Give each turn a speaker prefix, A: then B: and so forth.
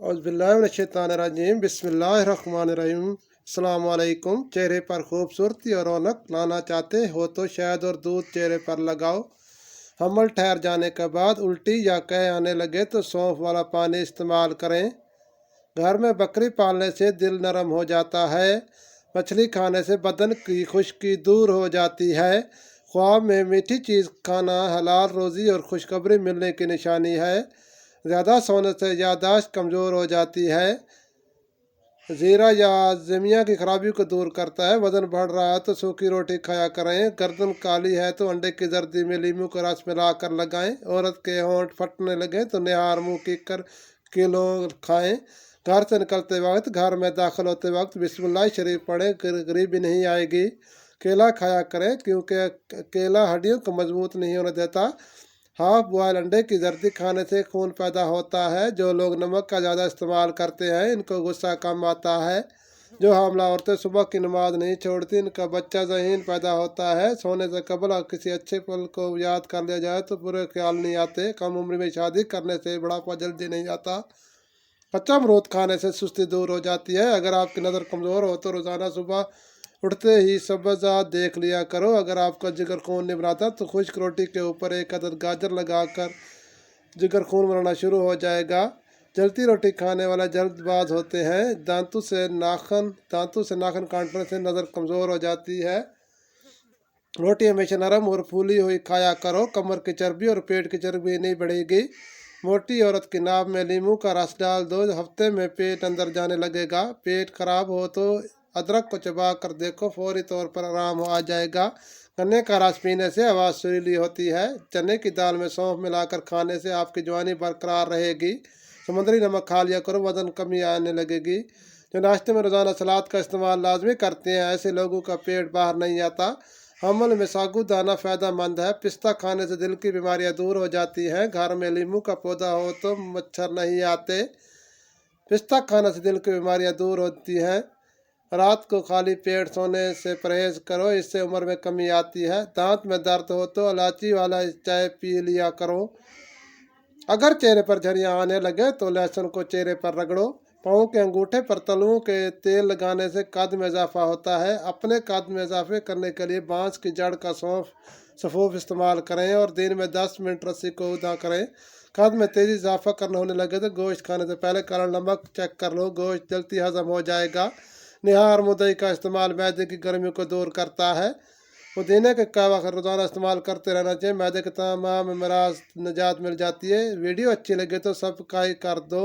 A: औज़ुबिल्लाहिमिनश्शैतानिर्रजीम बिस्मिल्लाहिर्रहमानिर्रहीम। अस्सलाम वालेकुम। चेहरे पर खूबसूरती और रौनक लाना चाहते हो तो शहद और दूध चेहरे पर लगाओ। हमल ठहर जाने के बाद उल्टी या कह आने लगे तो सौंफ वाला पानी इस्तेमाल करें। घर में बकरी पालने से दिल नरम हो जाता है। मछली खाने से बदन की खुश्की दूर हो जाती है। ख्वाब में मीठी चीज़ खाना हलाल रोज़ी और खुशखबरी मिलने की निशानी है। ज़्यादा सोने से याददाश्त कमज़ोर हो जाती है। ज़ीरा या ज़मिया की खराबी को दूर करता है। वज़न बढ़ रहा है तो सूखी रोटी खाया करें। गर्दन काली है तो अंडे की जर्दी में नींबू का रस मिलाकर लगाएं। औरत के होंठ फटने लगे तो निहार मुँह की कर किलो खाएं। घर से निकलते वक्त घर में दाखिल होते वक्त बिस्मिल्लाह शरीफ पढ़ें, गरीबी नहीं आएगी। केला खाया करें क्योंकि केला हड्डियों को मजबूत नहीं होने देता। हाफ बॉयल अंडे की जर्दी खाने से खून पैदा होता है। जो लोग नमक का ज़्यादा इस्तेमाल करते हैं इनको गुस्सा कम आता है। जो हामला औरतें सुबह की नमाज नहीं छोड़ती इनका बच्चा ज़हीन पैदा होता है। सोने से कबल किसी अच्छे पल को याद कर लिया जाए तो बुरे ख्याल नहीं आते। कम उम्र में शादी करने से बुढ़ापा जल्दी नहीं आता। कच्चा अमरूद खाने से सुस्ती दूर हो जाती है। अगर आपकी नज़र कमज़ोर हो तो रोज़ाना सुबह उठते ही सब्ज़ात देख लिया करो। अगर आपका जिगर खून नहीं बनाता तो खुश्क रोटी के ऊपर एक अदद गाजर लगाकर जिगर खून बनाना शुरू हो जाएगा। जलती रोटी खाने वाला जल्दबाज होते हैं। दांतों से नाखून काटने से नज़र कमज़ोर हो जाती है। रोटी हमेशा नरम और फूली हुई खाया करो। कमर की चर्बी और पेट की चर्बी नहीं बढ़ेगी। मोटी औरत की नाभ में नींबू का रस डाल दो। हफ्ते में पेट अंदर जाने लगेगा। पेट खराब हो तो अदरक को चबा कर देखो, फौरी तौर पर आराम आ जाएगा। गन्ने का रस पीने से आवाज़ सुरीली होती है। चने की दाल में सौंफ मिलाकर खाने से आपकी जवानी बरकरार रहेगी। समुद्री नमक खा लिया करो, वजन कमी आने लगेगी। जो नाश्ते में रोज़ाना सलाद का इस्तेमाल लाजमी करते हैं ऐसे लोगों का पेट बाहर नहीं आता। हमल में साबूदाना फ़ायदेमंद है। पिस्ता खाने से दिल की बीमारियां दूर हो जाती हैं। घर में नींबू का पौधा हो तो मच्छर नहीं आते। पिस्ता खाने से दिल की बीमारियां दूर होती हैं। रात को खाली पेट सोने से परहेज करो, इससे उम्र में कमी आती है। दांत में दर्द हो तो इलायची वाला चाय पी लिया करो। अगर चेहरे पर झुर्रियाँ आने लगे तो लहसुन को चेहरे पर रगड़ो। पाँव के अंगूठे पर तलुओं के तेल लगाने से कद में इजाफा होता है। अपने कद में इजाफे करने के लिए बांस की जड़ का सफ़ूफ इस्तेमाल करें और दिन में 10 मिनट रस्सी को उदा करें। कद में तेज़ी इजाफा करना होने लगे तो गोश्त खाने से पहले काला नमक चेक कर लो, गोश्त जल्दी हजम हो जाएगा। निहार मुदई का इस्तेमाल मैदे की गर्मी को दूर करता है। पुदीने के कहवा रोज़ाना इस्तेमाल करते रहना चाहिए। मैदे के तमाम अमराज निजात मिल जाती है। वीडियो अच्छी लगे तो सब्सक्राइब कर दो।